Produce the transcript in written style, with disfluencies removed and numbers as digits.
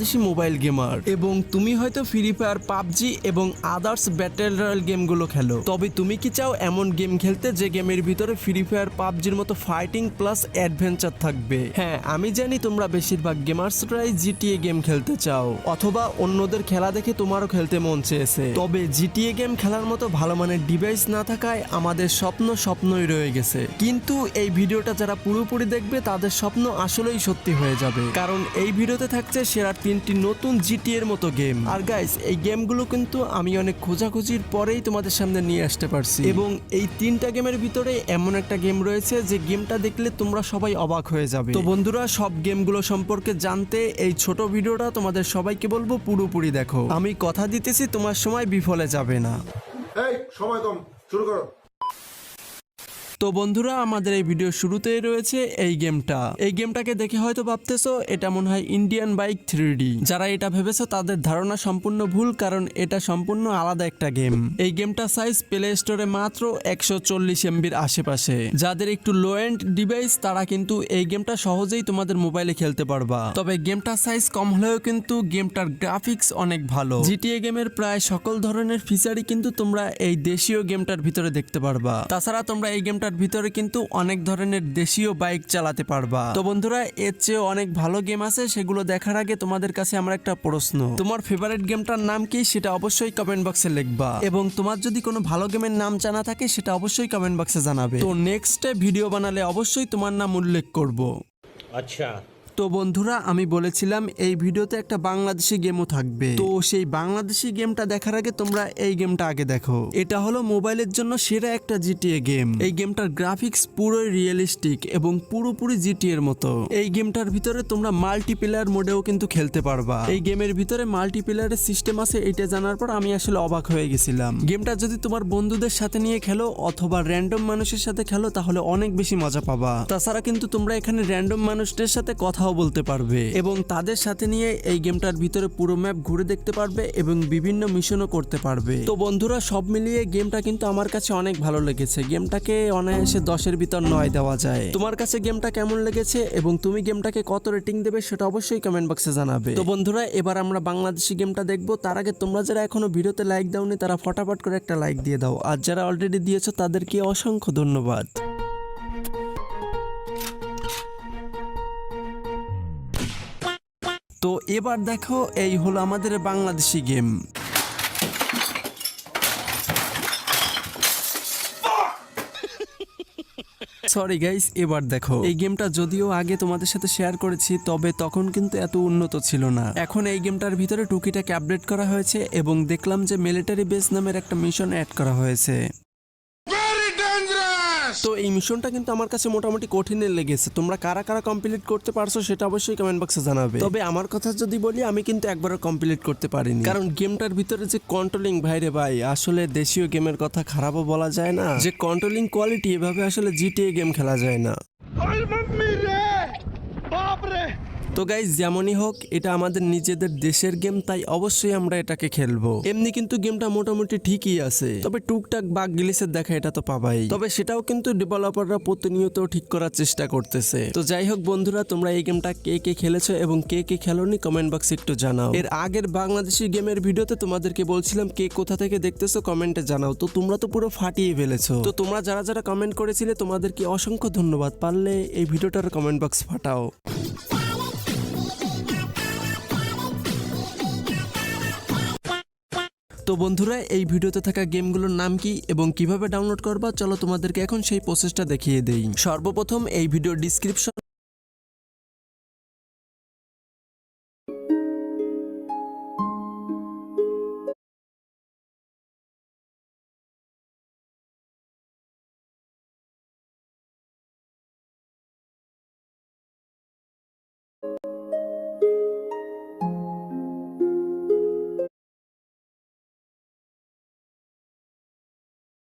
Bangladeshi mobile gamer এবং তুমি হয়তো ফ্রি ফায়ার, পাবজি এবং আদার্স ব্যাটেল রয়্যাল গেমগুলো খেলো, তবে তুমি কি চাও এমন গেম খেলতে যে গেমের ভিতরে ফ্রি ফায়ার, পাবজির মতো ফাইটিং প্লাস অ্যাডভেঞ্চার থাকবে? হ্যাঁ, আমি জানি তোমরা বেশিরভাগ গেমার্সরাই জিটিএ গেম খেলতে চাও, অথবা অন্যদের খেলা দেখে তোমারও খেলতে মন চেয়েছে। তবে জিটিএ গেম খেলার মতো ভালো মানের ডিভাইস না থাকায় আমাদের স্বপ্নই রয়ে গেছে। কিন্তু এই ভিডিওটা যারা পুরোপুরি দেখবে তাদের স্বপ্ন আসলেই সত্যি হয়ে যাবে, কারণ এই ভিডিওতে থাকছে সেরা 3টি নতুন জিটিএর মতো গেম। আর গাইস, এই গেমগুলো কিন্তু আমি অনেক খোঁজাখুঁজির পরেই তোমাদের সামনে নিয়ে আসতে পারছি, এবং এই 3টা গেমের ভিতরে এমন একটা গেম রয়েছে যে গেমটা দেখলে তোমরা সবাই অবাক হয়ে যাবে। তো বন্ধুরা, সব গেমগুলো সম্পর্কে জানতে এই ছোট ভিডিওটা তোমাদের সবাইকে বলবো পুরোপুরি দেখো। আমি কথা দিতেছি তোমার সময় বিফলে যাবে না। এই সময় কম, শুরু করো। তো বন্ধুরা, আমাদের এই ভিডিও শুরুতেই রয়েছে এই গেমটাকে দেখে হয়তো ভাবতেছো এটা মনে হয় ইন্ডিয়ান বাইক 3D। যারা এটা ভেবেছো তাদের ধারণা সম্পূর্ণ ভুল, কারণ এটা সম্পূর্ণ আলাদা একটা গেম। এই গেমটা সাইজ প্লে স্টোরে মাত্র 140 MBর আশেপাশে। যাদের একটু লো এন্ড ডিভাইস তারা কিন্তু এই গেমটা সহজেই তোমাদের মোবাইলে খেলতে পারবা। তবে গেমটার সাইজ কম হলেও কিন্তু গেমটার গ্রাফিক্স অনেক ভালো। জিটিএ গেমের প্রায় সকল ধরনের ফিচারই কিন্তু তোমরা এই দেশীয় গেমটার ভিতরে দেখতে পারবা। তাছাড়া তোমরা এই গেমটার ভিতরে কিন্তু অনেক ধরনের দেশীয় বাইক চালাতে পারবা। তো বন্ধুরা, এর চেয়ে অনেক ভালো গেম আছে, সেগুলো দেখার আগে তোমাদের কাছে আমার একটা প্রশ্ন। তোমার ফেভারিট গেমটার নাম কি সেটা অবশ্যই কমেন্ট বক্সে লিখবা, এবং তোমার যদি কোনো ভালো গেমের নাম জানা থাকে সেটা অবশ্যই কমেন্ট বক্সে জানাবে। তো নেক্সট ভিডিও বানালে অবশ্যই তোমার নাম উল্লেখ করব। अच्छा। তো বন্ধুরা, আমি বলেছিলাম এই ভিডিওতে একটা বাংলাদেশি গেমও থাকবে। তো সেই বাংলাদেশি গেমটা দেখার আগে তোমরা এই গেমটা আগে দেখো। এটা হলো মোবাইলের জন্য সেরা একটা জিটিএ গেম। এই গেমটার গ্রাফিক্স পুরোই রিয়েলিস্টিক এবং পুরোপুরি জিটিএ এর মতো। এই গেমটার ভিতরে তোমরা মাল্টিপ্লেয়ার মোডেও কিন্তু খেলতে পারবা। এই গেমের ভিতরে মাল্টিপ্লেয়ারের সিস্টেম আছে, এটা জানার পর আমি আসলে অবাক হয়ে গেছিলাম। গেমটা যদি তোমার বন্ধুদের সাথে নিয়ে খেলো অথবা র্যান্ডম মানুষের সাথে খেলো তাহলে অনেক বেশি মজা পাবা। তাছাড়া কিন্তু তোমরা এখানে র্যান্ডম মানুষদের সাথে কথাও বলতে পারবে এবং তাদের সাথে নিয়ে এই গেমটার ভিতরে পুরো ম্যাপ ঘুরে দেখতে পারবে এবং বিভিন্ন মিশনও করতে পারবে। তো বন্ধুরা, সব মিলিয়ে গেমটা কিন্তু আমার কাছে অনেক ভালো লেগেছে। গেমটাকে অনায়াসে 10-এর ভিতর 9 দেওয়া যায়। তোমার কাছে গেমটা কেমন লেগেছে এবং তুমি গেমটাকে কত রেটিং দেবে সেটা অবশ্যই কমেন্ট বক্সে জানাবে। তো বন্ধুরা, এবার আমরা বাংলাদেশি গেমটা দেখবো। তার আগে তোমরা যারা এখনো ভিডিওতে লাইক দাওনি তারা ফটাফট করে একটা লাইক দিয়ে দাও, আর যারা অলরেডি দিয়েছো তাদেরকে অসংখ্য ধন্যবাদ। তো এবার দেখো, এই হলো আমাদের বাংলাদেশি গেম। সরি গাইস, এবার দেখো। এই গেমটা যদিও আগে তোমাদের সাথে শেয়ার করেছি, তবে তখন কিন্তু এত উন্নত ছিল না। এখন এই গেমটার ভিতরে টুকিটাকে আপডেট করা হয়েছে এবং দেখলাম যে মিলিটারি বেস নামের একটা মিশন অ্যাড করা হয়েছে। তো এই মিশনটা কিন্তু আমার কাছে মোটামুটি কঠিনের লেগেছে। তোমরা কারা কারা কমপ্লিট করতে পারছো সেটা অবশ্যই কমেন্ট বক্সে জানাবে। তবে আমার কথা যদি বলি, আমি কিন্তু একবারও কমপ্লিট করতে পারিনি, কারণ গেমটার ভিতরে যে কন্ট্রোলিং, ভাইরে ভাই, আসলে দেশীয় গেমের কথা খারাপও বলা যায় না, যে কন্ট্রোলিং কোয়ালিটি এভাবে আসলে জিটিএ গেম খেলা যায় না। তো গাইজ, যেমনই হোক, এটা আমাদের নিজেদের দেশের গেম, তাই অবশ্যই আমরা এটাকে খেলবো। এমনি কিন্তু গেমটা মোটামুটি ঠিকই আছে, তবে টুকটাক বাগ গ্লিচের দেখা এটা তো পাবাই। তবে সেটাও কিন্তু ডেভেলপাররা প্রতিনিয়ত ঠিক করার চেষ্টা করতেছে। তো যাই হোক বন্ধুরা, তোমরা এই গেমটা কে কে খেলেছো এবং কে কে খেলোনি কমেন্ট বক্সে একটু জানাও। এর আগের বাংলাদেশি গেমের ভিডিওতে তোমাদেরকে বলছিলাম কে কোথা থেকে দেখতেছো কমেন্টে জানাও। তো তোমরা তো পুরো ফাটিয়ে ফেলেছো। তো তোমরা যারা যারা কমেন্ট করেছিলে তোমাদেরকে অসংখ্য ধন্যবাদ। পারলে এই ভিডিওটার কমেন্ট বক্স ফাটাও। তো বন্ধুরা, এই ভিডিওতে থাকা গেমগুলোর নাম কি এবং কিভাবে ডাউনলোড করবা, চলো তোমাদেরকে এখন সেই প্রসেসটা দেখিয়ে দেই। সর্বপ্রথম এই ভিডিওর ডিসক্রিপশন